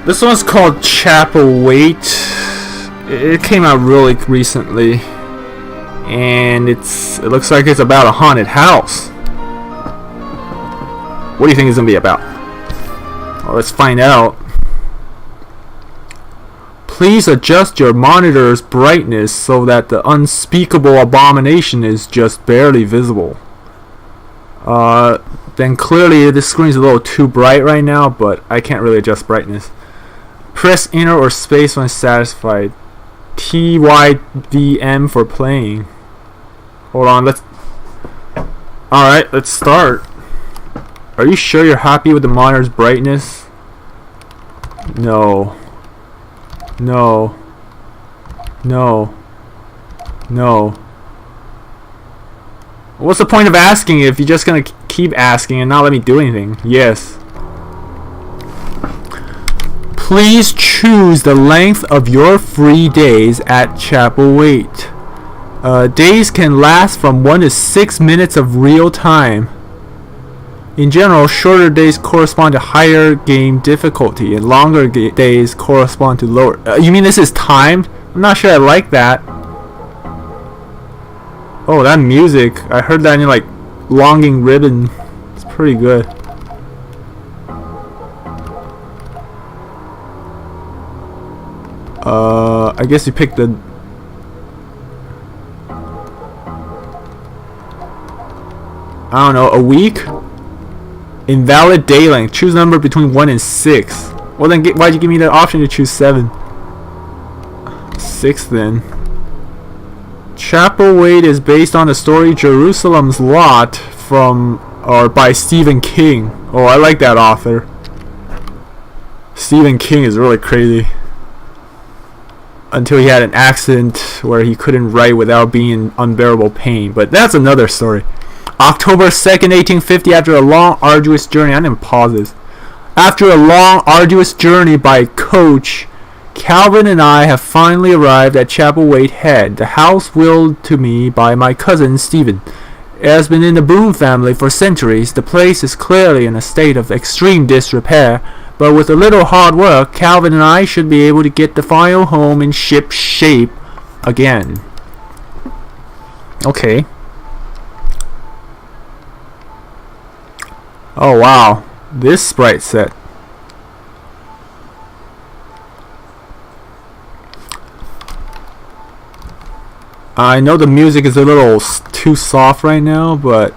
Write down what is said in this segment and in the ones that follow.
This one's called Chapelwaite. It came out really recently, and it looks like it's about a haunted house. What do you think it's gonna be about? Well, let's find out. Please adjust your monitor's brightness so that the unspeakable abomination is just barely visible. Then clearly this screen's a little too bright right now, but I can't really adjust brightness. Press enter or space when satisfied. TYVM for playing. Hold on, Alright, let's start. Are you sure you're happy with the monitor's brightness? No. No. No. No. What's the point of asking if you're just gonna keep asking and not let me do anything? Yes. Please choose the length of your free days at Chapelwaite. Days can last from 1 to 6 minutes of real time. In general, shorter days correspond to higher game difficulty, and longer days correspond to lower. You mean this is timed? I'm not sure I like that. Oh, that music. I heard that in like Longing Ribbon. It's pretty good. I guess you pick the... I don't know, a week? Invalid day length. Choose number between 1 and 6. Well then, why'd you give me the option to choose 7? 6 then. Chapelwaite is based on the story Jerusalem's Lot by Stephen King. Oh, I like that author. Stephen King is really crazy. Until he had an accident where he couldn't write without being in unbearable pain. But that's another story. October 2nd, 1850, after a long, arduous journey. I didn't pause this. After a long, arduous journey by coach, Calvin and I have finally arrived at Chapelwaite Head, the house willed to me by my cousin Stephen. It has been in the Boone family for centuries. The place is clearly in a state of extreme disrepair, but with a little hard work, Calvin and I should be able to get the final home in ship shape again. Okay. Oh wow, this sprite set. I know the music is a little too soft right now, but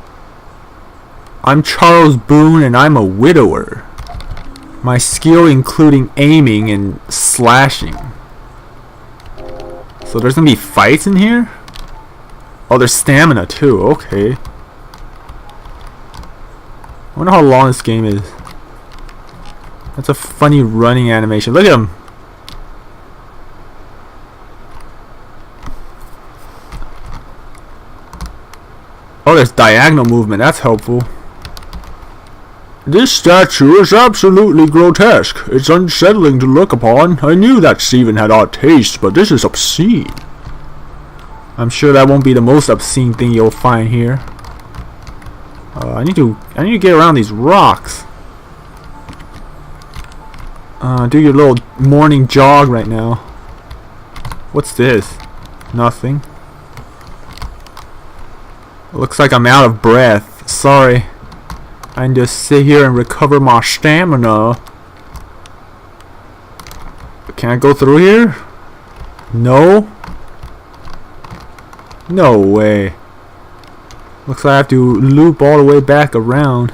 I'm Charles Boone and I'm a widower. My skill including aiming and slashing. So there's gonna be fights in here? Oh, there's stamina too, okay. I wonder how long this game is. That's a funny running animation. Look at him. Oh, there's diagonal movement. That's helpful. This statue is absolutely grotesque. It's unsettling to look upon. I knew that Stephen had odd taste, but this is obscene. I'm sure that won't be the most obscene thing you'll find here. I need to get around these rocks. Do your little morning jog right now. What's this? Nothing. Looks like I'm out of breath. Sorry. I need to sit here and recover my stamina. Can I go through here? No? No way. Looks like I have to loop all the way back around.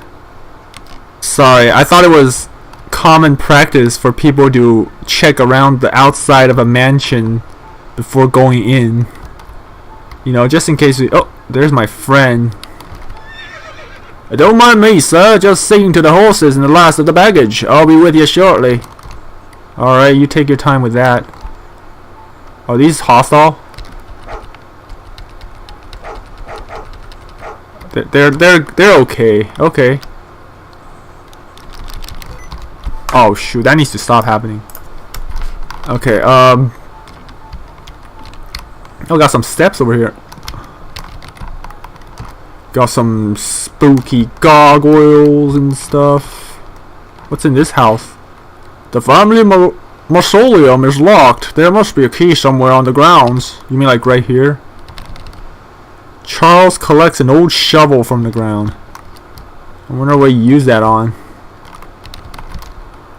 Sorry, I thought it was common practice for people to check around the outside of a mansion before going in. You know, just in case we... Oh, there's my friend. Don't mind me, sir. Just seeing to the horses and the last of the baggage. I'll be with you shortly. Alright, you take your time with that. Are these hostile? They're okay. Okay. Oh shoot, that needs to stop happening. Okay, oh, got some steps over here. Got some spooky gargoyles and stuff. What's in this house? The family mausoleum is locked. There must be a key somewhere on the grounds. You mean like right here? Charles collects an old shovel from the ground. I wonder what you use that on.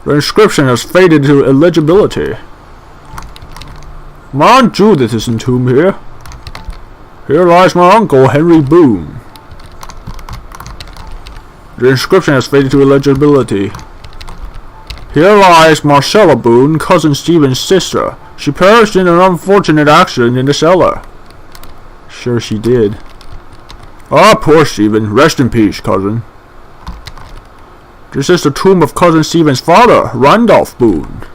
The inscription has faded to illegibility. My Aunt Judith is entombed here. Here lies my uncle, Henry Boone. The inscription has faded to illegibility. Here lies Marcella Boone, cousin Stephen's sister. She perished in an unfortunate accident in the cellar. Sure she did. Ah, poor Stephen. Rest in peace, cousin. This is the tomb of cousin Stephen's father, Randolph Boone.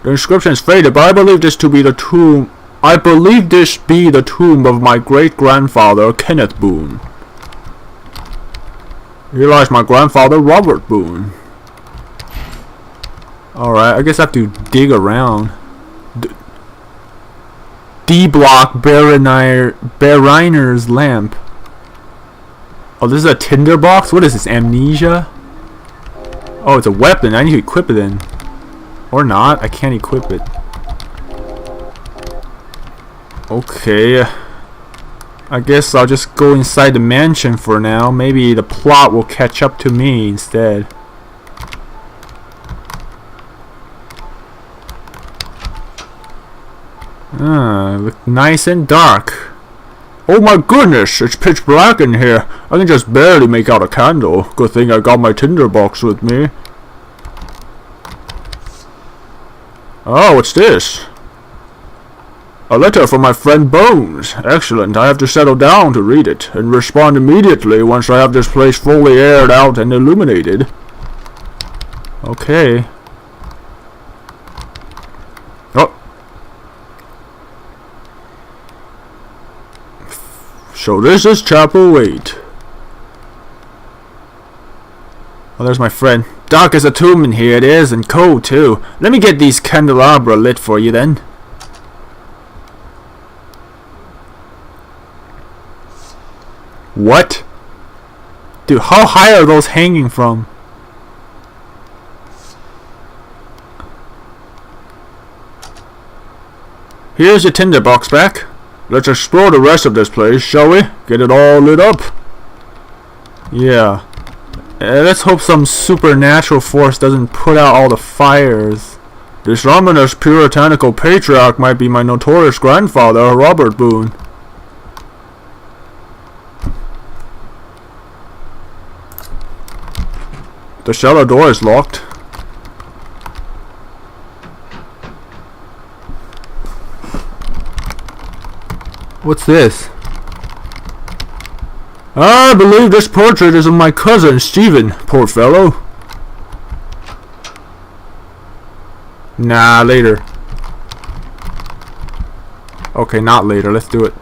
The inscription is faded, but I believe this to be the tomb. I believe this be the tomb of my great-grandfather, Kenneth Boone. Here lies my grandfather, Robert Boone. Alright, I guess I have to dig around. D-block Beriner's lamp. Oh, this is a tinderbox? What is this, amnesia? Oh, it's a weapon. I need to equip it then. Or not. I can't equip it. Okay. I guess I'll just go inside the mansion for now. Maybe the plot will catch up to me instead. Look nice and dark. Oh my goodness, it's pitch black in here. I can just barely make out a candle. Good thing I got my tinderbox with me. Oh, what's this? A letter from my friend Bones. Excellent, I have to settle down to read it, and respond immediately once I have this place fully aired out and illuminated. Okay. Oh. So this is Chapelwaite. Oh, there's my friend. Dark as a tomb in here it is, and cold too. Let me get these candelabra lit for you then. What? Dude, how high are those hanging from? Here's your tinderbox back. Let's explore the rest of this place, shall we? Get it all lit up. Yeah. Let's hope some supernatural force doesn't put out all the fires. This ominous puritanical patriarch might be my notorious grandfather, Robert Boone. The cellar door is locked. What's this? I believe this portrait is of my cousin, Stephen. Poor fellow. Nah, later. Okay, not later. Let's do it.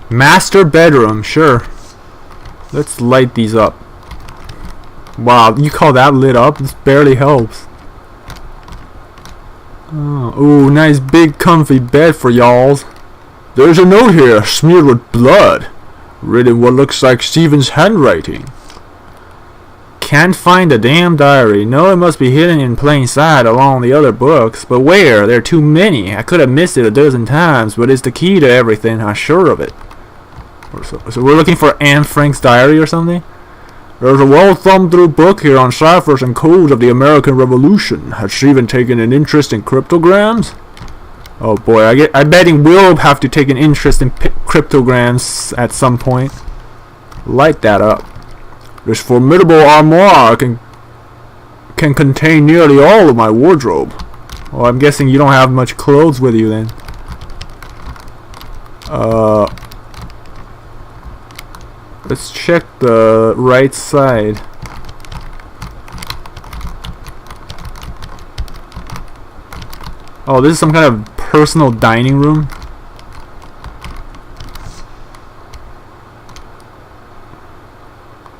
Master bedroom, sure. Let's light these up. Wow, you call that lit up? This barely helps. Oh, ooh, nice big comfy bed for y'alls. There's a note here, smeared with blood. Written what looks like Stephen's handwriting. Can't find the damn diary. No, it must be hidden in plain sight along the other books. But where? There are too many. I could have missed it a dozen times, but it's the key to everything, I'm sure of it. So we're looking for Anne Frank's diary or something? There's a well-thumbed-through book here on ciphers and codes of the American Revolution. Has Stephen taken an interest in cryptograms? Oh boy, I bet he will have to take an interest in cryptograms at some point. Light that up. This formidable armoire can contain nearly all of my wardrobe. Well, I'm guessing you don't have much clothes with you then. Let's check the right side. Oh, this is some kind of personal dining room.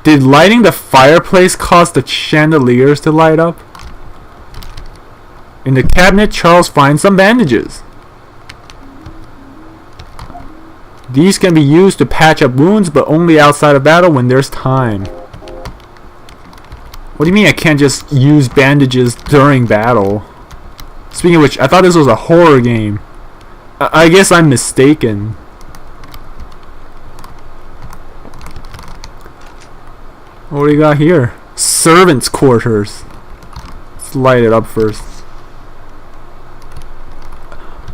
Did lighting the fireplace cause the chandeliers to light up? In the cabinet, Charles finds some bandages. These can be used to patch up wounds, but only outside of battle when there's time. What do you mean I can't just use bandages during battle? Speaking of which, I thought this was a horror game. I guess I'm mistaken. What do we got here? Servants' quarters. Let's light it up first.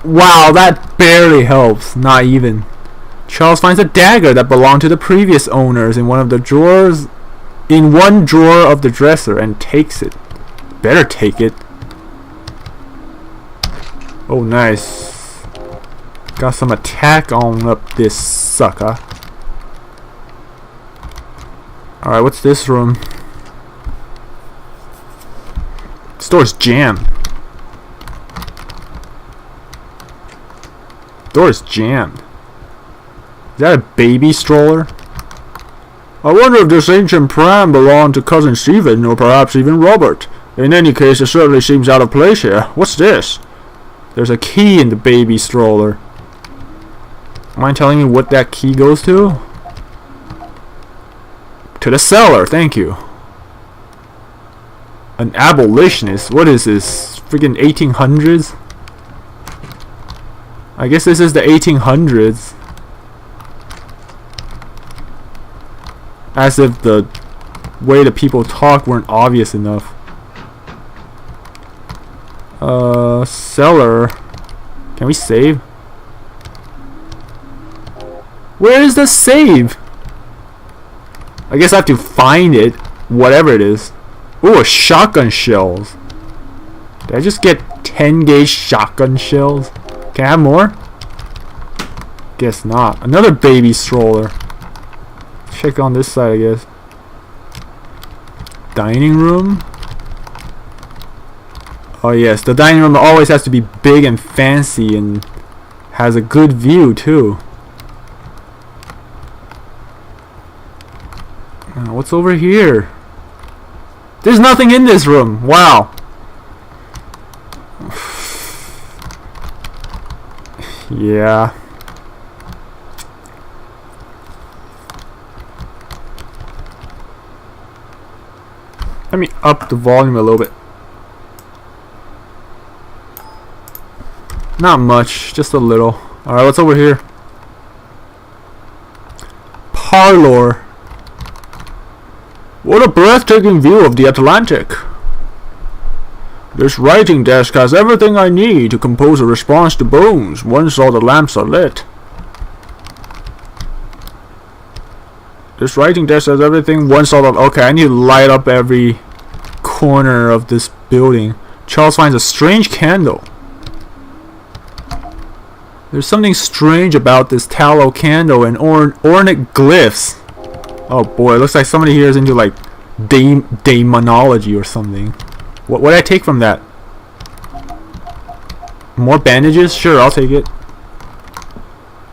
Wow, that barely helps. Not even. Charles finds a dagger that belonged to the previous owners in one of the drawers, in one drawer of the dresser, and takes it. Better take it. Oh, nice. Got some attack on up this sucker. Alright, what's this room? Store's jammed. Door's jammed. Is that a baby stroller? I wonder if this ancient pram belonged to Cousin Stephen, or perhaps even Robert. In any case, it certainly seems out of place here. What's this? There's a key in the baby stroller. Mind telling me what that key goes to? To the cellar, thank you. An abolitionist? What is this? Freaking 1800s? I guess this is the 1800s. As if the way the people talk weren't obvious enough. Cellar. Can we save? Where is the save? I guess I have to find it. Whatever it is. Ooh, shotgun shells. Did I just get 10 gauge shotgun shells? Can I have more? Guess not. Another baby stroller. Check on this side, I guess. Dining room? Oh yes, the dining room always has to be big and fancy and has a good view too. What's over here? There's nothing in this room. Wow. Yeah. Let me up the volume a little bit. Not much, just a little. Alright, what's over here? Parlor. What a breathtaking view of the Atlantic. This writing desk has everything I need to compose a response to Bones once all the lamps are lit. This writing desk has everything once all the... Okay, I need to light up every corner of this building. Charles finds a strange candle. There's something strange about this tallow candle and ornate glyphs. Oh boy, it looks like somebody here is into like demonology or something. What did I take from that? More bandages? Sure, I'll take it.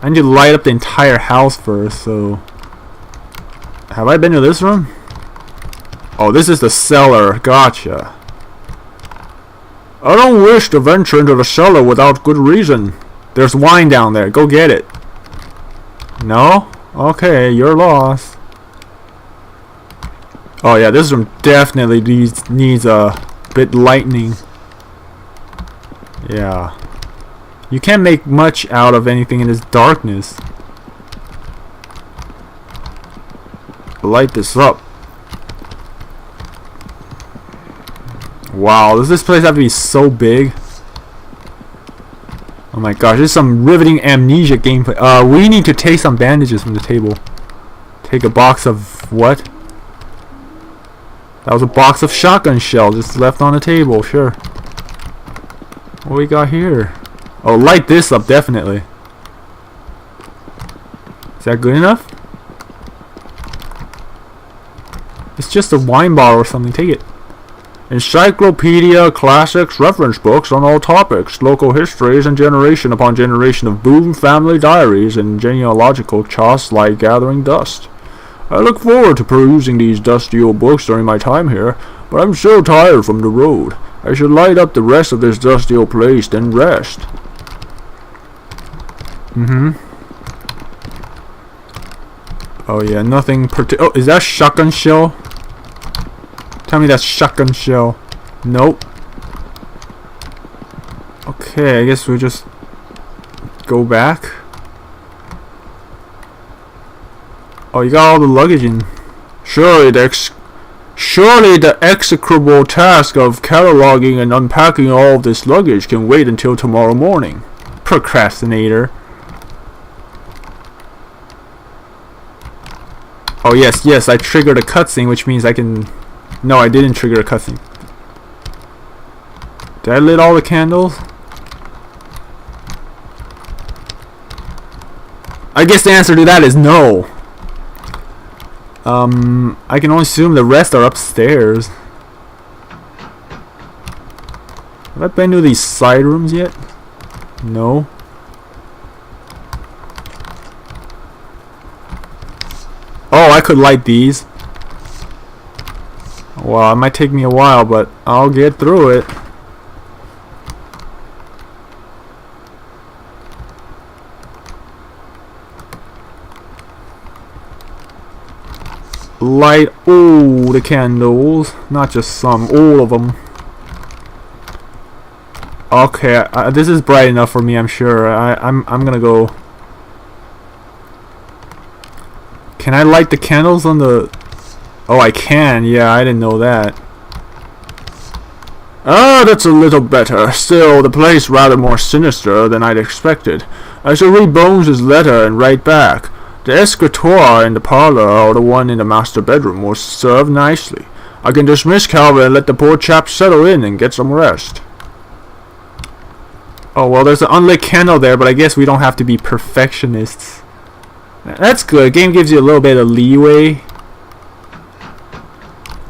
I need to light up the entire house first, so... Have I been to this room? Oh, this is the cellar. Gotcha. I don't wish to venture into the cellar without good reason. There's wine down there. Go get it. No? Okay, you're lost. Oh yeah, this room definitely needs a bit lightning. Yeah. You can't make much out of anything in this darkness. Light this up. Wow, does this place have to be so big? Oh my gosh, this is some riveting amnesia gameplay. We need to take some bandages from the table. Take a box of what? That was a box of shotgun shells just left on the table, sure. What we got here? Oh, light this up, definitely. Is that good enough? It's just a wine bottle or something, take it. Encyclopedia, classics, reference books on all topics, local histories, and generation upon generation of Boone family diaries and genealogical charts lie gathering dust. I look forward to perusing these dusty old books during my time here, but I'm so tired from the road. I should light up the rest of this dusty old place, then rest. Oh yeah, nothing oh, is that shotgun shell? Tell me that's shotgun shell. Nope. Okay, I guess we'll just go back. Oh, you got all the luggage in. Surely the execrable task of cataloging and unpacking all of this luggage can wait until tomorrow morning. Procrastinator. Oh yes, I triggered a cutscene, which means I can... No, I didn't trigger a cutscene. Did I lit all the candles? I guess the answer to that is no. I can only assume the rest are upstairs. Have I been to these side rooms yet? No. Oh, I could light these. Well, it might take me a while, but I'll get through it. Light all the candles, not just some, all of them. Okay, this is bright enough for me, I'm sure. I'm gonna go. Can I light the candles on the... Oh, I can. Yeah, I didn't know that. Ah, that's a little better. Still, the place rather more sinister than I'd expected. I shall read Bones' letter and write back. The escritoire in the parlor or the one in the master bedroom will serve nicely. I can dismiss Calvin and let the poor chap settle in and get some rest. Oh, well, there's an unlit candle there, but I guess we don't have to be perfectionists. That's good. Game gives you a little bit of leeway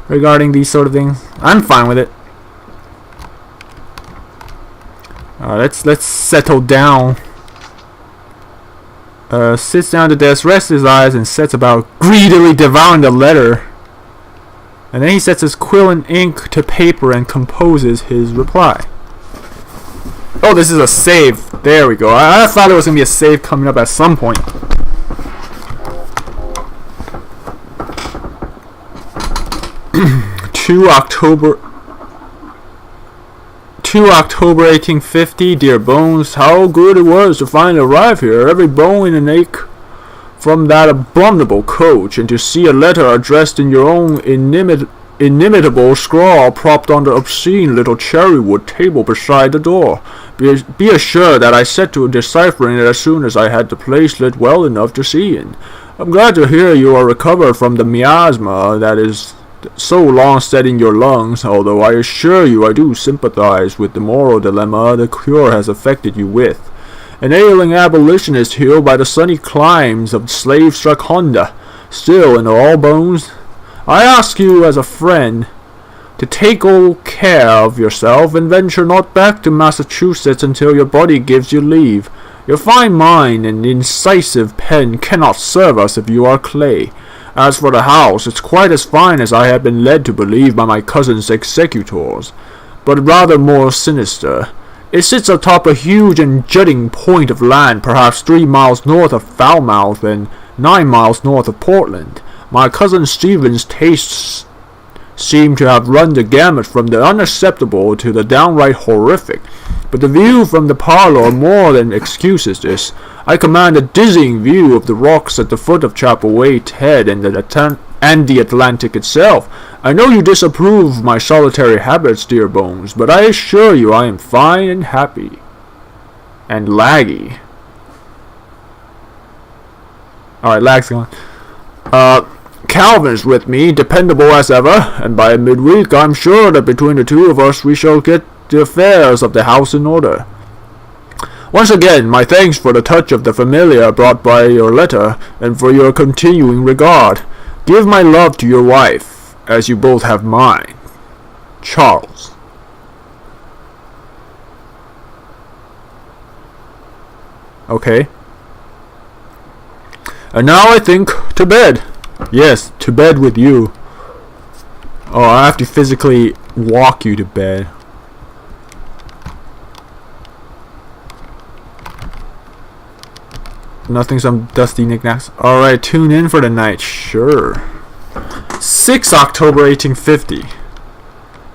regarding these sort of things. I'm fine with it. Let's settle down. Sits down at the desk, rests his eyes, and sets about greedily devouring the letter. And then he sets his quill and ink to paper and composes his reply. Oh, this is a save. There we go. I thought there was going to be a save coming up at some point. To October 1850, dear Bones, how good it was to finally arrive here, every bone in an ache from that abominable coach, and to see a letter addressed in your own inimitable scrawl propped on the obscene little cherrywood table beside the door. Be assured that I set to deciphering it as soon as I had the place lit well enough to see in. I'm glad to hear you are recovered from the miasma that is so long set in your lungs, although I assure you I do sympathize with the moral dilemma the cure has affected you with. An ailing abolitionist healed by the sunny climes of slave-struck Honda. Still, in all, Bones, I ask you as a friend to take all care of yourself and venture not back to Massachusetts until your body gives you leave. Your fine mind and incisive pen cannot serve us if you are clay. As for the house, it's quite as fine as I have been led to believe by my cousin's executors, but rather more sinister. It sits atop a huge and jutting point of land, perhaps 3 miles north of Falmouth and 9 miles north of Portland. My cousin Stephen's tastes seem to have run the gamut from the unacceptable to the downright horrific, but the view from the parlor more than excuses this. I command a dizzying view of the rocks at the foot of Chapelwaite Head and the Atlantic itself. I know you disapprove my solitary habits, dear Bones, but I assure you I am fine and happy. And laggy. Alright, lag's gone. Calvin's with me, dependable as ever, and by midweek I'm sure that between the two of us we shall get the affairs of the house in order. Once again, my thanks for the touch of the familiar brought by your letter, and for your continuing regard. Give my love to your wife, as you both have mine. Charles. Okay. And now I think to bed. Yes, to bed with you. Oh, I have to physically walk you to bed. Nothing, some dusty knickknacks. Alright, tune in for the night. Sure. 6 October 1850.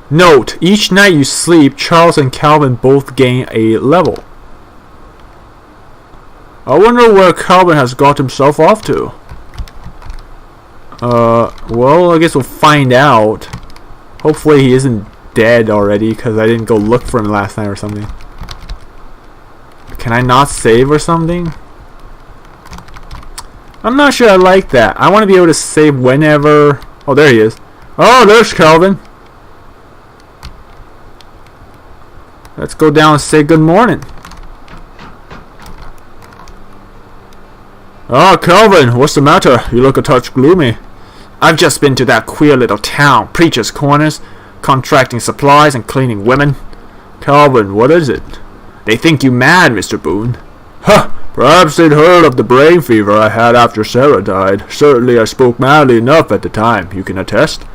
Note, each night you sleep, Charles and Calvin both gain a level. I wonder where Calvin has got himself off to. Well, I guess we'll find out. Hopefully he isn't dead already, because I didn't go look for him last night or something. Can I not save or something? I'm not sure I like that. I want to be able to save whenever... Oh, there he is. Oh, there's Calvin. Let's go down and say good morning. Oh, Calvin, what's the matter? You look a touch gloomy. I've just been to that queer little town, Preacher's Corners, contracting supplies and cleaning women. Calvin, what is it? They think you mad, Mr. Boone. Huh, perhaps they'd heard of the brain fever I had after Sarah died. Certainly I spoke madly enough at the time, you can attest.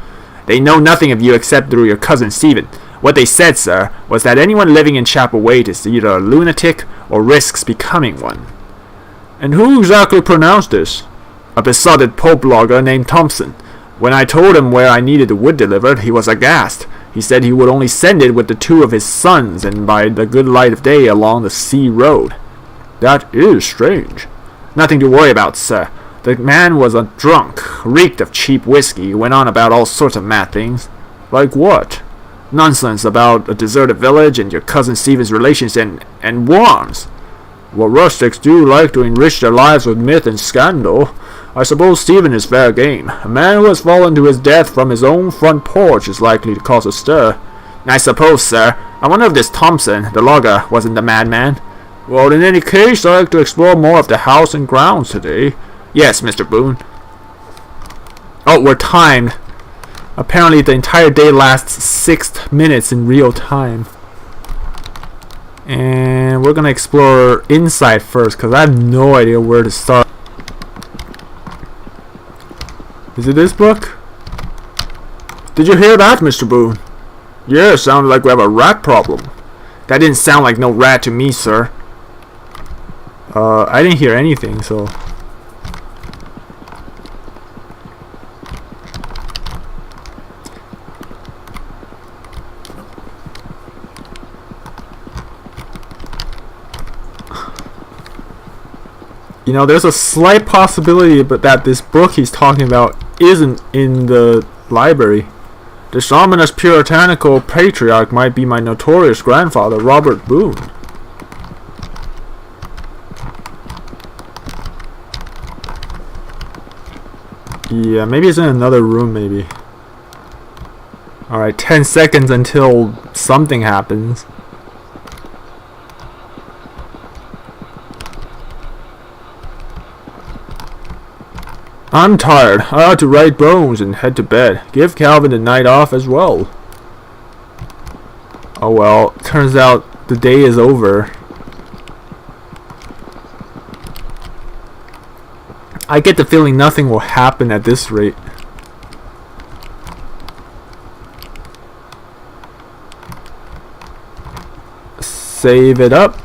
They know nothing of you except through your cousin Stephen. What they said, sir, was that anyone living in Chapelwaite is either a lunatic or risks becoming one. And who exactly pronounced this? A besotted pulp logger named Thompson. When I told him where I needed the wood delivered, he was aghast. He said he would only send it with the 2 of his sons and by the good light of day along the sea road. That is strange. Nothing to worry about, sir. The man was a drunk, reeked of cheap whiskey, went on about all sorts of mad things. Like what? Nonsense about a deserted village and your cousin Stephen's relations and worms. What rustics do like to enrich their lives with myth and scandal. I suppose Stephen is fair game. A man who has fallen to his death from his own front porch is likely to cause a stir. I suppose, sir. I wonder if this Thompson, the logger, wasn't the madman. Well, in any case, I'd like to explore more of the house and grounds today. Yes, Mr. Boone. Oh, we're timed. Apparently the entire day lasts 6 minutes in real time. And we're gonna explore inside first, because I have no idea where to start. Is it this book? Did you hear that, Mr. Boone? Yeah, sounded like we have a rat problem. That didn't sound like no rat to me, sir. I didn't hear anything, so... You know, there's a slight possibility but that this book he's talking about isn't in the library. This ominous puritanical patriarch might be my notorious grandfather, Robert Boone. Yeah, maybe it's in another room, maybe. Alright, 10 seconds until something happens. I'm tired. I ought to right bones and head to bed. Give Calvin the night off as well. Oh well, turns out the day is over. I get the feeling nothing will happen at this rate. Save it up.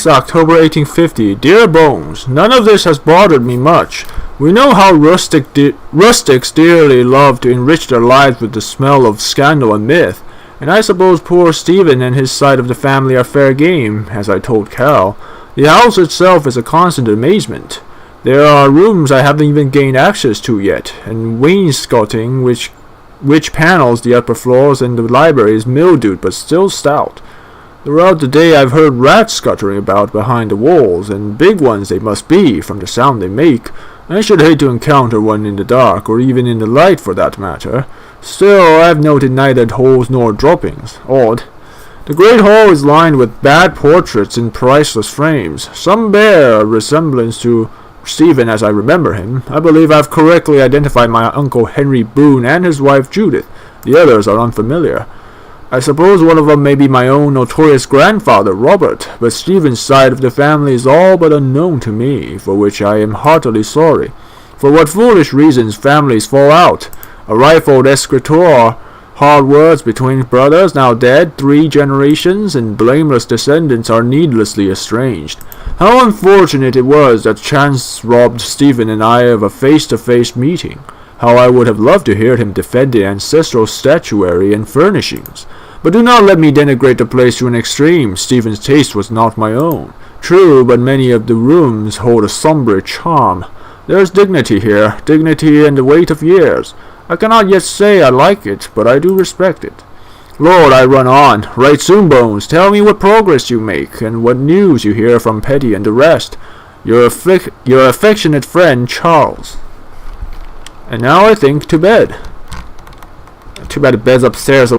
October 1850. Dear Bones, none of this has bothered me much. We know how rustics dearly love to enrich their lives with the smell of scandal and myth, and I suppose poor Stephen and his side of the family are fair game, as I told Cal. The house itself is a constant amazement. There are rooms I haven't even gained access to yet, and wainscoting which panels the upper floors and the library is mildewed but still stout. Throughout the day I've heard rats scuttering about behind the walls, and big ones they must be, from the sound they make. I should hate to encounter one in the dark, or even in the light for that matter. Still, I've noted neither holes nor droppings. Odd. The great hall is lined with bad portraits in priceless frames. Some bear a resemblance to Stephen as I remember him. I believe I've correctly identified my Uncle Henry Boone and his wife Judith. The others are unfamiliar. I suppose one of them may be my own notorious grandfather, Robert, but Stephen's side of the family is all but unknown to me, for which I am heartily sorry. For what foolish reasons families fall out. A rifled escritoire Hard words between brothers now dead 3 generations, and blameless descendants are needlessly estranged. How unfortunate it was that chance robbed Stephen and I of a face-to-face meeting. How I would have loved to hear him defend the ancestral statuary and furnishings. But do not let me denigrate the place to an extreme. Stephen's taste was not my own. True, but many of the rooms hold a sombre charm. There is dignity here, dignity and the weight of years. I cannot yet say I like it, but I do respect it. Lord, I run on. Right soon, Bones. Tell me what progress you make, and what news you hear from Petty and the rest. Your affectionate friend, Charles. And now I think to bed. Too bad the bed's upstairs.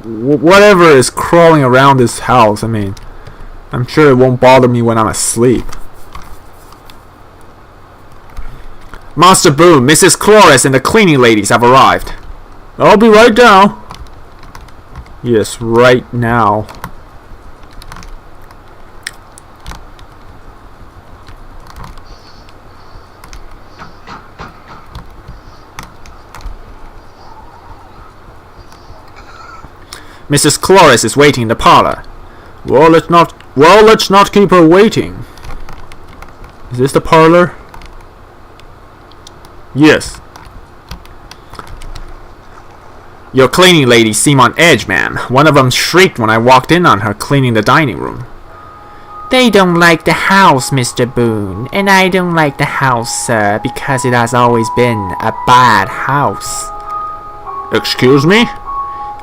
Whatever is crawling around this house, I mean, I'm sure it won't bother me when I'm asleep. Master Boone, Mrs. Cloris and the cleaning ladies have arrived. I'll be right down. Yes, right now. Mrs. Cloris is waiting in the parlor. Well, let's not keep her waiting. Is this the parlor? Yes. Your cleaning ladies seem on edge, ma'am. One of them shrieked when I walked in on her cleaning the dining room. They don't like the house, Mr. Boone, and I don't like the house, sir, because it has always been a bad house. Excuse me?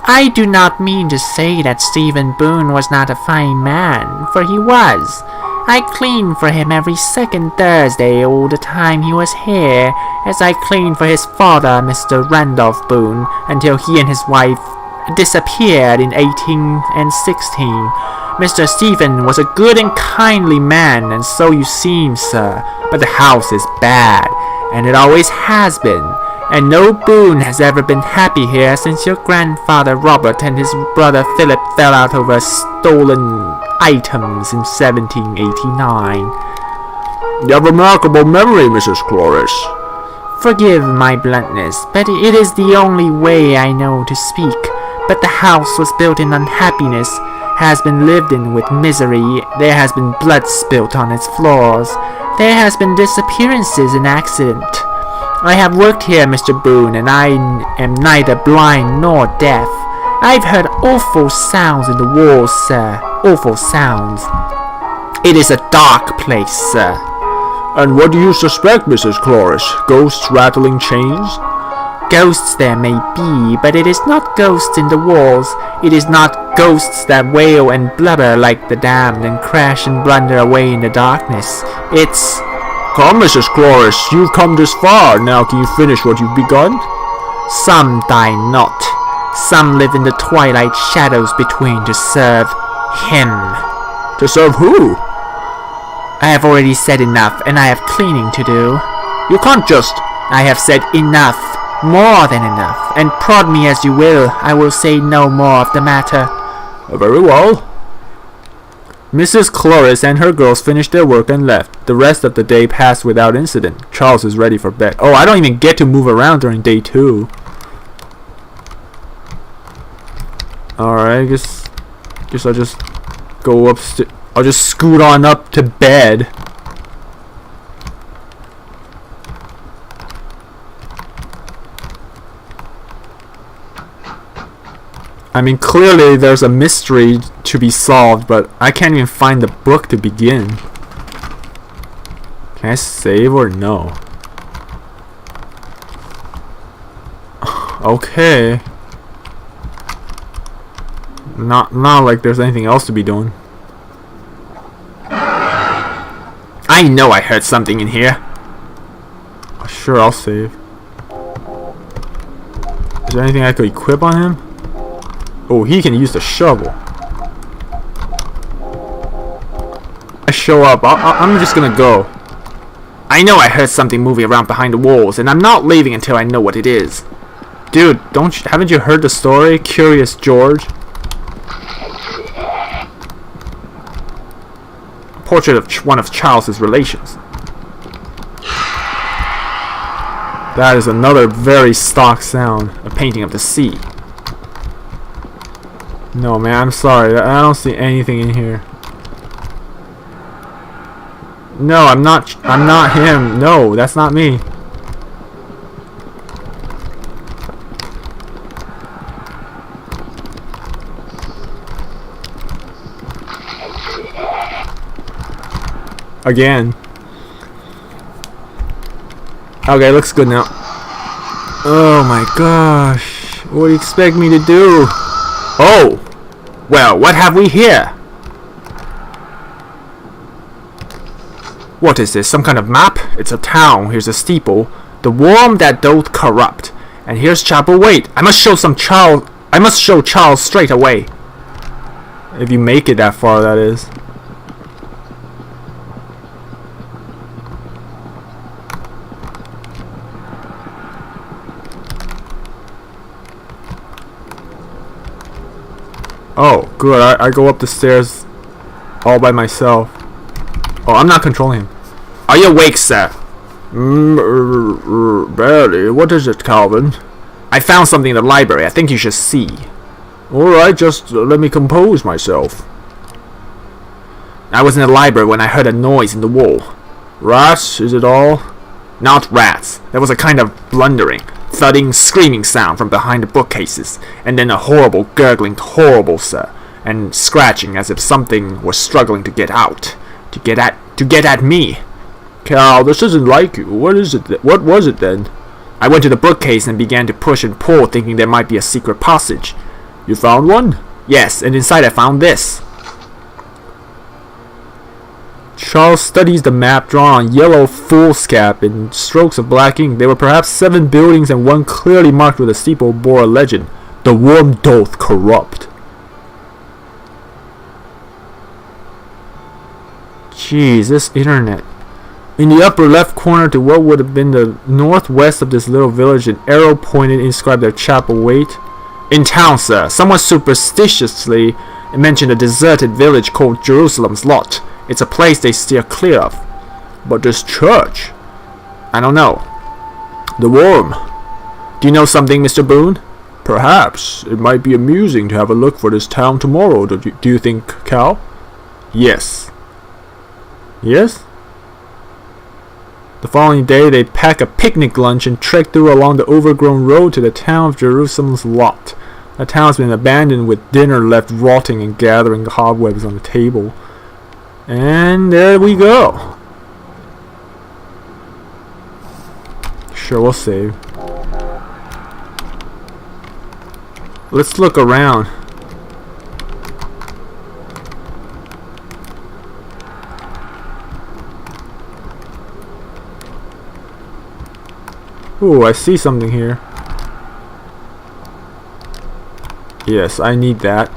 I do not mean to say that Stephen Boone was not a fine man, for he was. I cleaned for him every second Thursday all the time he was here, as I cleaned for his father, Mr. Randolph Boone, until he and his wife disappeared in 1816. Mr. Stephen was a good and kindly man, and so you seem, sir, but the house is bad, and it always has been. And no Boone has ever been happy here since your grandfather Robert and his brother Philip fell out over stolen items in 1789. You have a remarkable memory, Mrs. Cloris. Forgive my bluntness, but it is the only way I know to speak. But the house was built in unhappiness, has been lived in with misery, there has been blood spilt on its floors, there has been disappearances and accident. I have worked here, Mr. Boone, and I am neither blind nor deaf. I've heard awful sounds in the walls, sir. Awful sounds. It is a dark place, sir. And what do you suspect, Mrs. Cloris? Ghosts rattling chains? Ghosts there may be, but it is not ghosts in the walls. It is not ghosts that wail and blubber like the damned and crash and blunder away in the darkness. It's... Come, Mrs. Cloris, you've come this far. Now can you finish what you've begun? Some die not. Some live in the twilight shadows between to serve him. To serve who? I have already said enough, and I have cleaning to do. You can't just... I have said enough. More than enough. And prod me as you will, I will say no more of the matter. Very well. Mrs. Cloris and her girls finished their work and left. The rest of the day passed without incident. Charles is ready for bed. Oh, I don't even get to move around during day 2. Alright, I guess I'll just go upstairs. I'll just scoot on up to bed. I mean, clearly there's a mystery to be solved, but I can't even find the book to begin. Can I save or no? Okay. Not like there's anything else to be doing. I know I heard something in here. Sure, I'll save. Is there anything I could equip on him? Oh, he can use the shovel. I show up. I'm just gonna go. I know I heard something moving around behind the walls, and I'm not leaving until I know what it is. Dude, haven't you heard the story? Curious George? portrait of one of Charles's relations. That is another very stock sound. A painting of the sea. No, man, I'm sorry. I don't see anything in here. No, I'm not him. No, that's not me. Again. Okay, looks good now. Oh my gosh. What do you expect me to do? Oh! Well, what have we here? What is this? Some kind of map? It's a town. Here's a steeple. The worm that doth corrupt. And here's Chapelwaite. I must show Charles straight away. If you make it that far, that is. Oh, good. I go up the stairs all by myself. Oh, I'm not controlling him. Are you awake, sir? Barely. What is it, Calvin? I found something in the library. I think you should see. Alright, just let me compose myself. I was in the library when I heard a noise in the wall. Rats, is it all? Not rats. There was a kind of blundering, thudding, screaming sound from behind the bookcases, and then a horrible, gurgling, horrible, sir, and scratching as if something was struggling to get out, to get at me. Cal, this isn't like you. What is it? What was it then? I went to the bookcase and began to push and pull, thinking there might be a secret passage. You found one? Yes, and inside I found this. Charles studies the map drawn on yellow foolscap in strokes of black ink. There were perhaps 7 buildings, and one clearly marked with a steeple bore a legend. The worm doth corrupt. Jeez, this internet. In the upper left corner to what would have been the northwest of this little village, an arrow pointed inscribed there, Chapelwaite. In town, sir. Someone superstitiously mentioned a deserted village called Jerusalem's Lot. It's a place they steer clear of. But this church? I don't know. The worm. Do you know something, Mr. Boone? Perhaps. It might be amusing to have a look for this town tomorrow, do you think, Cal? Yes. Yes? The following day, they pack a picnic lunch and trek through along the overgrown road to the town of Jerusalem's Lot. The town's been abandoned with dinner left rotting and gathering cobwebs on the table. And there we go. Sure, we'll save. Let's look around. Ooh, I see something here. Yes, I need that.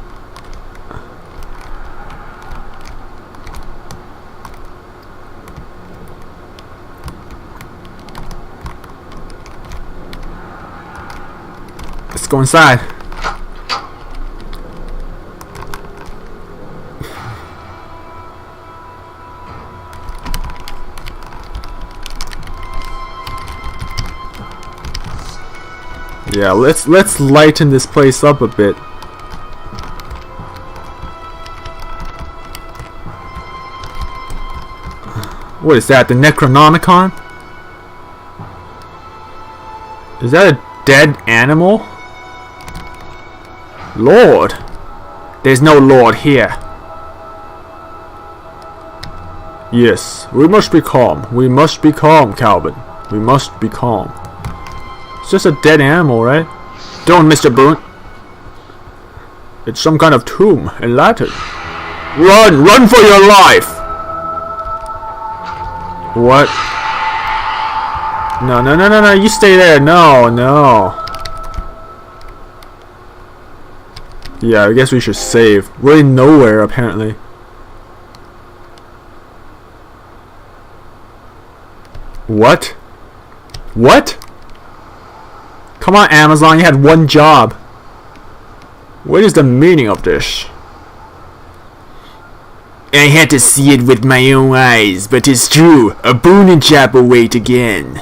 Let's go inside. Yeah, let's lighten this place up a bit. What is that? The Necronomicon? Is that a dead animal? Lord! There's no Lord here. Yes, we must be calm. We must be calm, Calvin. We must be calm. It's just a dead animal, right? Don't, Mr. Boone. It's some kind of tomb in Latin. Run! Run for your life! What? No, no, no, no, no, you stay there. No, no. Yeah, I guess we should save. We're in nowhere, apparently. What? What? Come on, Amazon, you had one job. What is the meaning of this? I had to see it with my own eyes, but it's true. A boon in Chapelwaite again.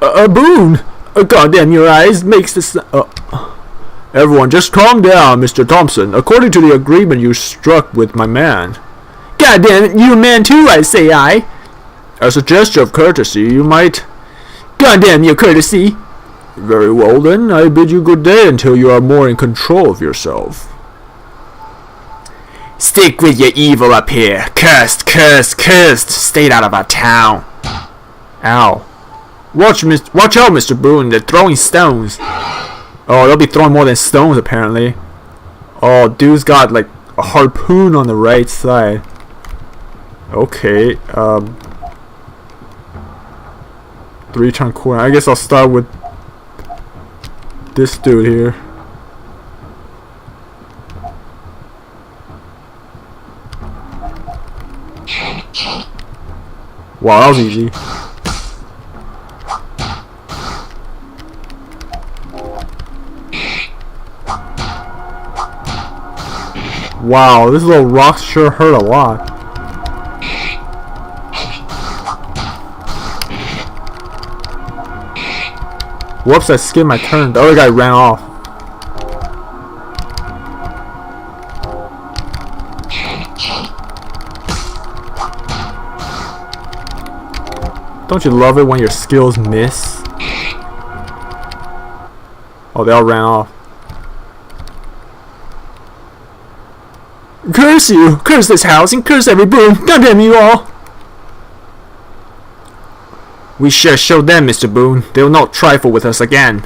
A boon? Goddamn your eyes makes this... Everyone, just calm down, Mr. Thompson. According to the agreement you struck with my man. Goddamn it, you a man too, I say I. As a gesture of courtesy, you might... Goddamn your courtesy. Very well then, I bid you good day until you are more in control of yourself. Stick with your evil up here. Cursed, cursed, cursed. Stay out of our town. Ow. Watch out, Mr. Boone. They're throwing stones. Oh, they'll be throwing more than stones apparently. Oh, dude's got like a harpoon on the right side. Okay. 3-turn corner. I guess I'll start with this dude here. Wow, that was easy. Wow, this little rock sure hurt a lot. Whoops, I skipped my turn. The other guy ran off. Don't you love it when your skills miss? Oh, they all ran off. Curse you! Curse this house and curse every boon! Goddamn you all! We sure showed them, Mr. Boone. They'll not trifle with us again.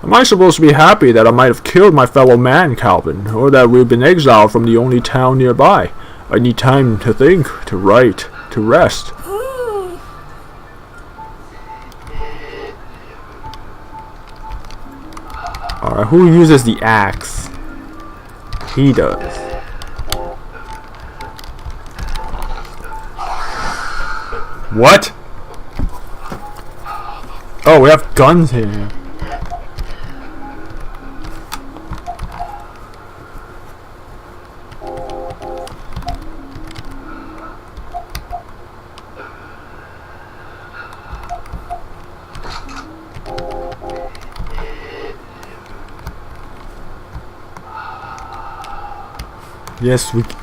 Am I supposed to be happy that I might have killed my fellow man, Calvin, or that we've been exiled from the only town nearby? I need time to think, to write, to rest. Alright, who uses the axe? He does. What? Oh, we have guns here.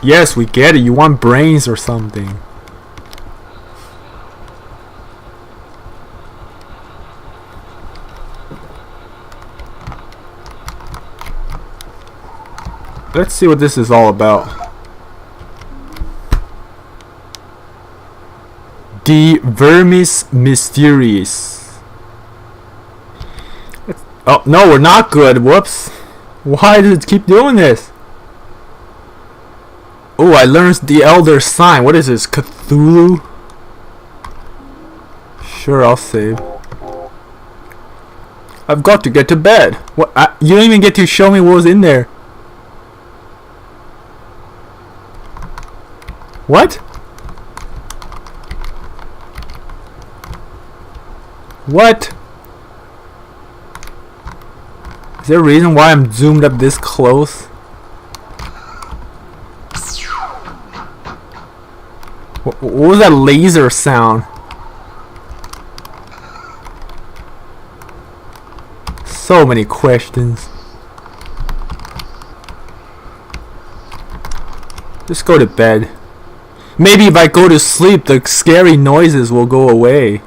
Yes, we get it. You want brains or something. Let's see what this is all about. De Vermis Mysteriis. Oh, no, we're not good. Whoops. Why does it keep doing this? Oh, I learned the Elder Sign. What is this? Cthulhu? Sure, I'll save. I've got to get to bed. What? You don't even get to show me what was in there. What? What? Is there a reason why I'm zoomed up this close? What was that laser sound? So many questions. Just go to bed. Maybe if I go to sleep, the scary noises will go away.